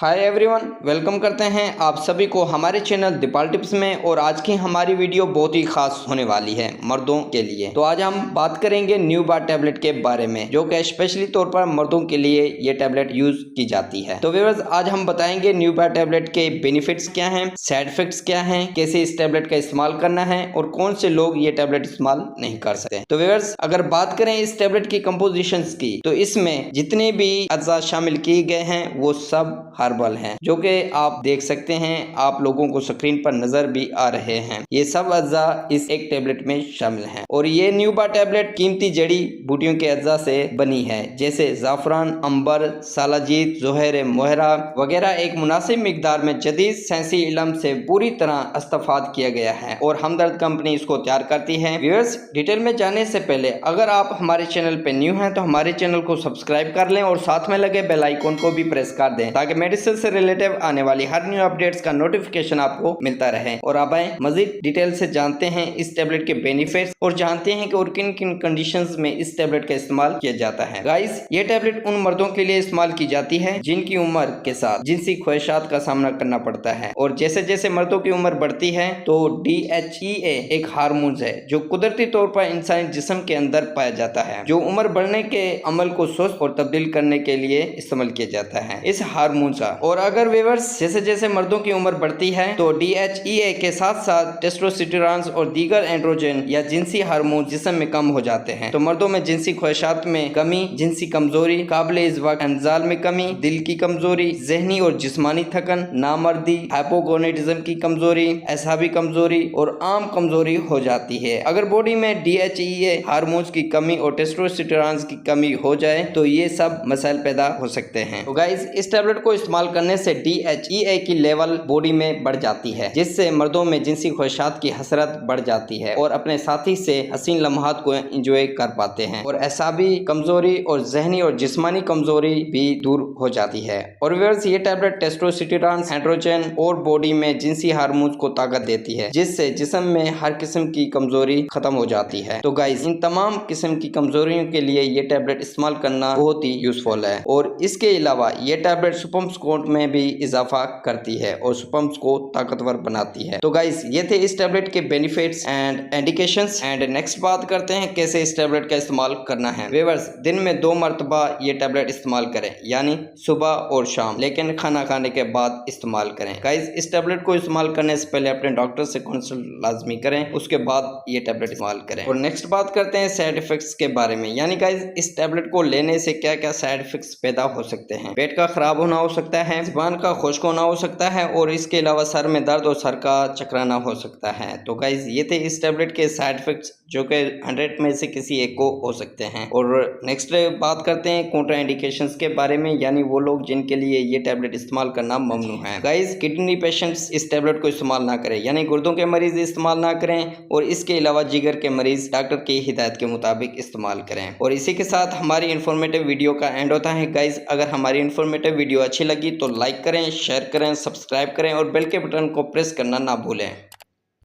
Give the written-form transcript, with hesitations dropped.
Hi everyone, welcome करते हैं आप सभी को हमारे चैनल दीपाल टिप्स में। और आज की हमारी वीडियो बहुत ही खास होने वाली है मर्दों के लिए। तो आज हम बात करेंगे न्यू बार टैबलेट के बारे में, जो कि स्पेशली तौर पर मर्दों के लिए ये टैबलेट यूज की जाती है। तो व्यूअर्स, आज हम बताएंगे न्यू बार टैबलेट के बेनिफिट्स क्या हैं, साइड इफेक्ट्स क्या हैं, कैसे इस टैबलेट का इस्तेमाल करना है और कौन से लोग ये टैबलेट इस्तेमाल नहीं कर सकते। तो व्यूअर्स, अगर बात करें इस टैबलेट की कंपोजिशन की, तो इसमें जितने भी अज्जा शामिल किए गए हैं वो सब हर्बल हैं, जो कि आप देख सकते हैं, आप लोगों को स्क्रीन पर नजर भी आ रहे हैं। ये सब अज्जा इस एक टैबलेट में शामिल हैं। और ये न्यू बार टैबलेट कीमती जड़ी बूटियों के अज्जा से बनी है, जैसे जाफरान, अंबर, सालाजीत, जोहर मोहरा वगैरह। एक मुनासिब मिकदार में जदीद साइंसी इल्म से पूरी तरह इस्तेफाद किया गया है और हमदर्द कंपनी इसको तैयार करती है। व्यूअर्स, डिटेल में जाने से पहले अगर आप हमारे चैनल पे न्यू हैं तो हमारे चैनल को सब्सक्राइब कर लें और साथ में लगे बेल आइकन को भी प्रेस कर दें, ताकि मेडिसिन से रिलेटेड आने वाली हर न्यू अपडेट्स का नोटिफिकेशन आपको मिलता रहे। और अब आए मजीद डिटेल से जानते हैं इस टैबलेट के बेनिफिट्स और जानते हैं कि और किन किन कंडीशंस में इस टैबलेट का इस्तेमाल किया जाता है। गाइस, ये टैबलेट उन मर्दों के लिए इस्तेमाल की जाती है जिनकी उम्र के साथ जिनसी ख्वाहिशात का सामना करना पड़ता है। और जैसे जैसे मर्दों की उम्र बढ़ती है तो DHEA एक हार्मोन है जो कुदरती तौर पर इंसानी जिस्म के अंदर पाया जाता है, जो उम्र बढ़ने के अमल को सुस्त और तब्दील करने के लिए इस्तेमाल किया जाता है इस हार्मोन का। और अगर व्यूअर्स, जैसे जैसे मर्दों की उम्र बढ़ती है तो DHEA के साथ साथ टेस्टोस्टेरोन और दीगर एंड्रोजन या जिनसी हार्मोन जिस्म में कम हो जाते हैं। तो मर्दों में जिनसी ख्वाहिशात में कमी, जिनसी कमजोरी, काबिले इज़्वाक अंजाल में कमी, दिल की कमजोरी, जहनी और जिस्मानी थकन, नामर्दी, हाइपोगोनेटिज्म की कमजोरी, एसाबी कमजोरी और आम कमजोरी हो जाती है। अगर बॉडी में DHEA हार्मोन्स की कमी और टेस्टोस्टेरोन की कमी हो जाए तो ये सब मसाइल पैदा हो सकते हैं। तो गाइस, इस टैबलेट को इस्तेमाल करने से DHEA की लेवल बॉडी में बढ़ जाती है, जिससे मर्दों में जिनसी ख्वाहिशात की हसरत बढ़ जाती है और अपने साथी से हसीन लम्हात को एंजॉय कर पाते हैं। और एसाबी कमजोरी और जहनी और जिस्मानी कमजोरी भी दूर हो जाती है। और व्यूअर्स, ये टैबलेट टेस्टोस्टेरोन, एंड्रोजन और बॉडी में जिनसी हार्मोन्स को ताकत देती है, जिससे जिस्म में हर किस्म की कमजोरी खत्म हो जाती है। तो गाइस, इन तमाम किस्म की कमजोरियों के लिए ये टैबलेट इस्तेमाल करना बहुत ही यूजफुल है। और इसके अलावा ये टैबलेट सुपम्स काउंट में भी इजाफा करती है और सुपम्स को ताकतवर बनाती है। तो गाइस, ये थे इस टैबलेट के benefits and indications. And next बात करते हैं कैसे इस टैबलेट का इस्तेमाल करना है। व्यूअर्स, दिन में 2 मरतबा ये टैबलेट इस्तेमाल करें, यानी सुबह और शाम, लेकिन खाना खाने के बाद इस्तेमाल करें। गाइस, इस टैबलेट को इस्तेमाल करने से पहले अपने डॉक्टर से कंसल्ट लाजमी करें, उसके बाद ये टैबलेट इस्तेमाल करें। और नेक्स्ट बात करते हैं साइड इफेक्ट्स के बारे में, यानी गाइस, इस टैबलेट को लेने से क्या क्या साइड इफेक्ट्स पैदा हो सकते हैं। पेट का खराब होना हो सकता है, जुबान का खुश्क होना हो सकता है और इसके अलावा सर में दर्द और सर का चकराना हो सकता है। तो गाइस, ये थे इस टैबलेट के साइड इफेक्ट्स, जो कि 100 में से किसी एक को हो सकते हैं। और नेक्स्ट बात करते हैं कॉन्ट्रा इंडिकेशंस के बारे में, यानी वो लोग जिनके लिए ये टैबलेट इस्तेमाल करना ममनू है। गाइस, किडनी पेशेंट्स इस टैबलेट को इस्तेमाल ना करें, यानी गुर्दों के मरीज इस्तेमाल ना करें। और इसके अलावा जिगर के मरीज डॉक्टर की हिदायत के मुताबिक इस्तेमाल करें। और इसी के साथ हमारी इन्फॉर्मेटिव वीडियो का एंड होता है। गाइस, अगर हमारी इन्फॉर्मेटिव वीडियो अच्छी लगी तो लाइक करें, शेयर करें, सब्सक्राइब करें और बेल के बटन को प्रेस करना ना भूलें।